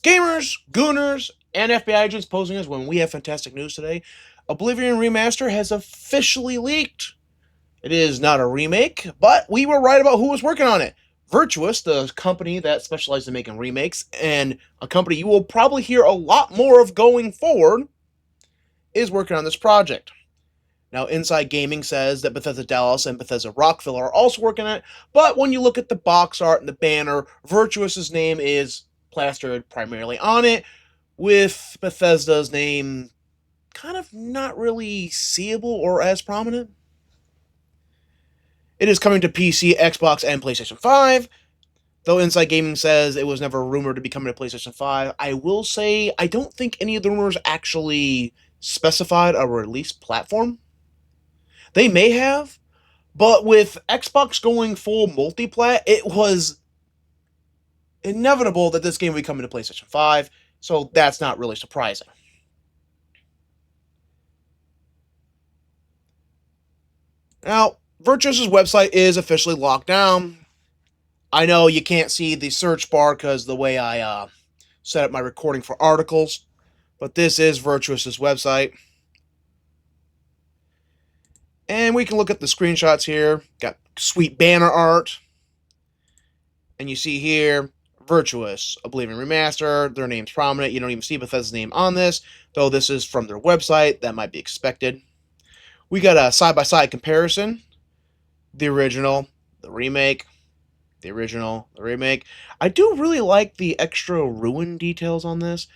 Gamers, gooners, and FBI agents posing us when we have fantastic news today. Oblivion Remaster has officially leaked. It is not a remake, but we were right about who was working on it. Virtuous, the company that specializes in making remakes, and a company you will probably hear a lot more of going forward, is working on this project. Now, Inside Gaming says that Bethesda Dallas and Bethesda Rockville are also working on it, but when you look at the box art and the banner, Virtuous's name is plastered primarily on it, with Bethesda's name kind of not really seeable or as prominent. It is coming to PC, Xbox, and PlayStation 5. Though Inside Gaming says it was never rumored to be coming to PlayStation 5, I will say I don't think any of the rumors actually specified a release platform. They may have, but with Xbox going full multiplat, it was inevitable that this game would be coming to PlayStation 5, so that's not really surprising. Now, Virtuous's website is officially locked down. I know you can't see the search bar because the way I set up my recording for articles, but this is Virtuous's website. And we can look at the screenshots here. Got sweet banner art. And you see here, Virtuous, Oblivion Remaster, their name's prominent. You don't even see Bethesda's name on this, though this is from their website. That might be expected. We got a side-by-side comparison. The original, the remake, the original, the remake. I do really like the extra ruin details on this,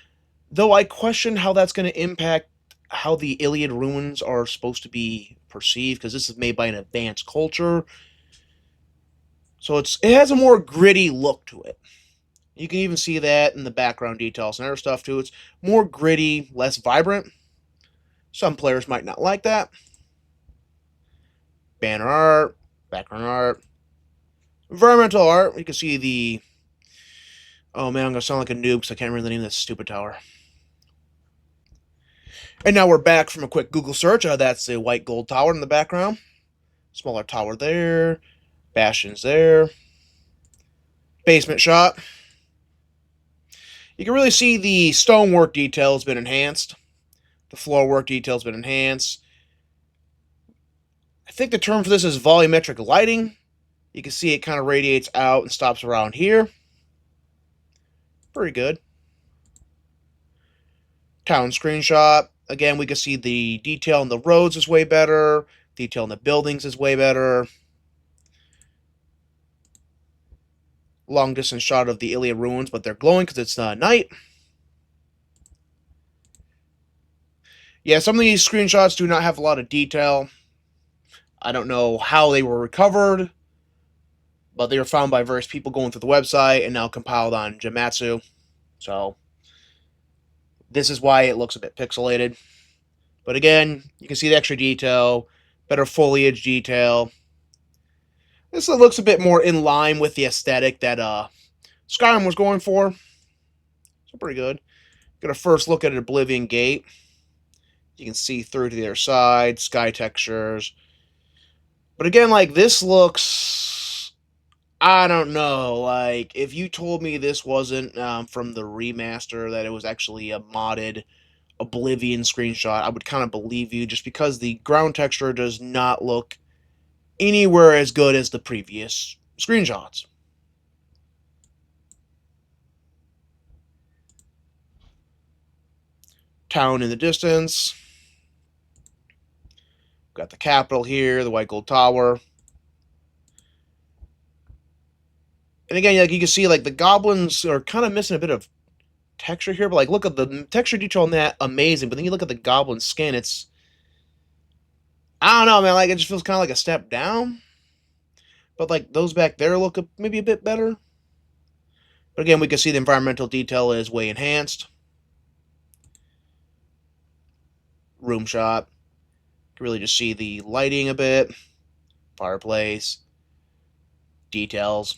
though I question how that's going to impact how the Iliad ruins are supposed to be perceived, because this is made by an advanced culture. So it has a more gritty look to it. You can even see that in the background details and other stuff too. It's more gritty, less vibrant. Some players might not like that. Banner art, background art, environmental art. You can see the... Oh man, I'm going to sound like a noob because I can't remember the name of this stupid tower. And now we're back from a quick Google search. That's the white gold tower in the background. Smaller tower there. Bastions there. Basement shot. You can really see the stonework detail has been enhanced. The floor work detail has been enhanced. I think the term for this is volumetric lighting. You can see it kind of radiates out and stops around here. Pretty good. Town screenshot. Again, we can see the detail in the roads is way better. Detail in the buildings is way better. Long distance shot of the Iliad ruins, but they're glowing because it's night. Yeah, some of these screenshots do not have a lot of detail. I don't know how they were recovered, but they were found by various people going through the website and now compiled on Gematsu. So this is why it looks a bit pixelated. But again, you can see the extra detail, better foliage detail. This looks a bit more in line with the aesthetic that Skyrim was going for. So pretty good. Get a first look at an Oblivion Gate. You can see through to the other side, sky textures. But again, like, this looks... I don't know. Like, if you told me this wasn't from the remaster, that it was actually a modded Oblivion screenshot, I would kind of believe you, just because the ground texture does not look anywhere as good as the previous screenshots. Town in the distance. Got the capital here, the white gold tower. And again, like, you can see, like, the goblins are kind of missing a bit of texture here, but like, look at the texture detail on that, amazing. But then you look at the goblin skin, it's... I don't know, man, like, it just feels kind of like a step down. But like, those back there look maybe a bit better. But again, we can see the environmental detail is way enhanced. Room shot. You can really just see the lighting a bit. Fireplace. Details.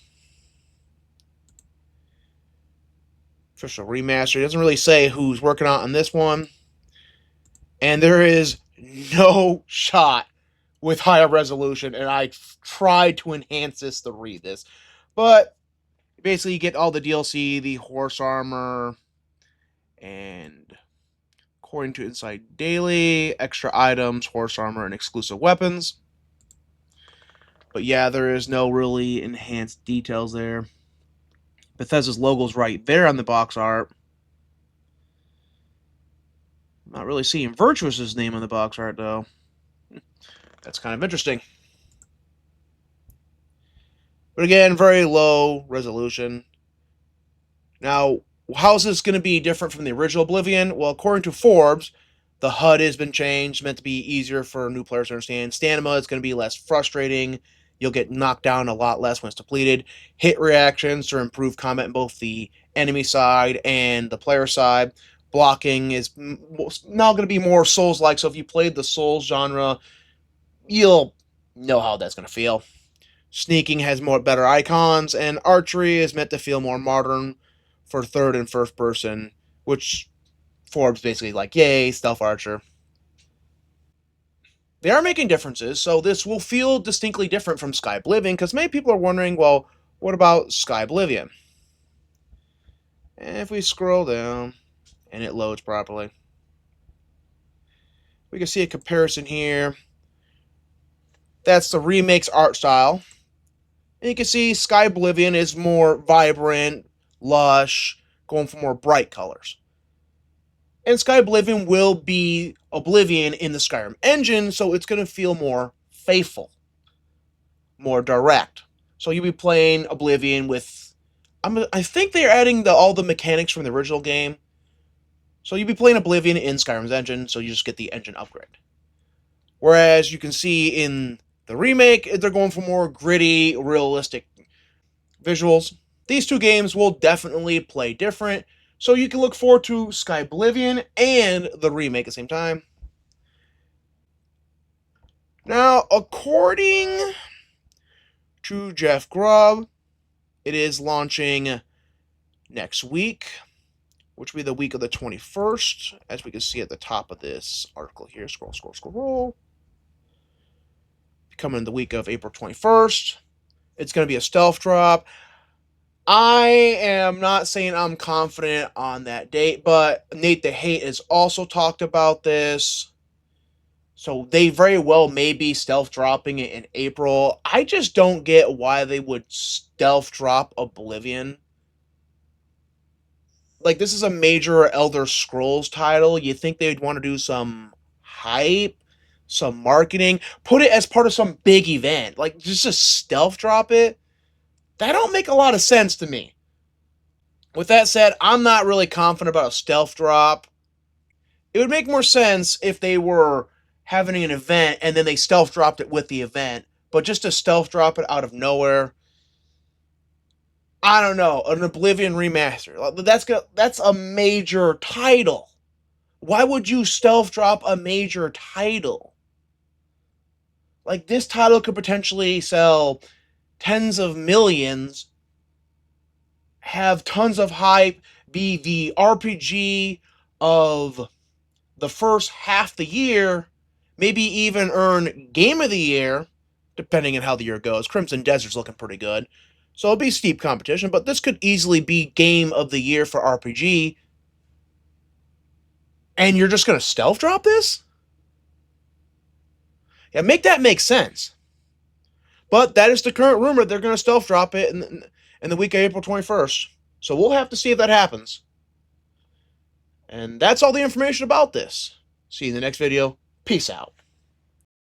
Official remaster. It doesn't really say who's working on this one. And there is no shot with higher resolution, and I tried to enhance this to read this. But basically, you get all the DLC, the horse armor, And according to Inside Daily, extra items, horse armor, and exclusive weapons. But yeah, there is no really enhanced details there. Bethesda's logo's right there on the box art. I'm not really seeing Virtuous's name on the box art, though. That's kind of interesting. But again, very low resolution. Now, how is this going to be different from the original Oblivion? Well, according to Forbes, the HUD has been changed, meant to be easier for new players to understand. Stamina is going to be less frustrating. You'll get knocked down a lot less when it's depleted. Hit reactions to improve combat in both the enemy side and the player side. Blocking is now going to be more Souls-like, so if you played the Souls genre, you'll know how that's going to feel. Sneaking has more better icons, and archery is meant to feel more modern for third and first person, which Forbes basically like, yay, stealth archer. They are making differences, so this will feel distinctly different from Sky Oblivion, because many people are wondering, well, what about Sky Oblivion? And if we scroll down, and it loads properly, we can see a comparison here. That's the remake's art style. And you can see Sky Oblivion is more vibrant, lush, going for more bright colors. And Sky Oblivion will be Oblivion in the Skyrim engine, so it's going to feel more faithful, more direct. So you'll be playing Oblivion with, I think they're adding all the mechanics from the original game. So you'll be playing Oblivion in Skyrim's engine, so you just get the engine upgrade. Whereas you can see in the remake, they're going for more gritty, realistic visuals. These two games will definitely play different, so you can look forward to Sky Oblivion and the remake at the same time. Now, according to Jeff Grubb, it is launching next week, which will be the week of the 21st, as we can see at the top of this article here. Scroll. Coming the week of April 21st. It's going to be a stealth drop. I am not saying I'm confident on that date, but Nate the Hate has also talked about this. So they very well may be stealth dropping it in April. I just don't get why they would stealth drop Oblivion. Like, this is a major Elder Scrolls title. You think they'd want to do some hype, some marketing, put it as part of some big event. Like, just stealth drop it? That don't make a lot of sense to me. With that said, I'm not really confident about a stealth drop. It would make more sense if they were having an event and then they stealth dropped it with the event, but just to stealth drop it out of nowhere, I don't know, an Oblivion Remaster. That's a major title. Why would you stealth drop a major title? Like, this title could potentially sell tens of millions, have tons of hype, be the RPG of the first half the year, maybe even earn Game of the Year, depending on how the year goes. Crimson Desert's looking pretty good. So it'll be steep competition, but this could easily be Game of the Year for RPG. And you're just going to stealth drop this? Yeah, make that make sense. But that is the current rumor. They're going to stealth drop it in the week of April 21st. So we'll have to see if that happens. And that's all the information about this. See you in the next video. Peace out.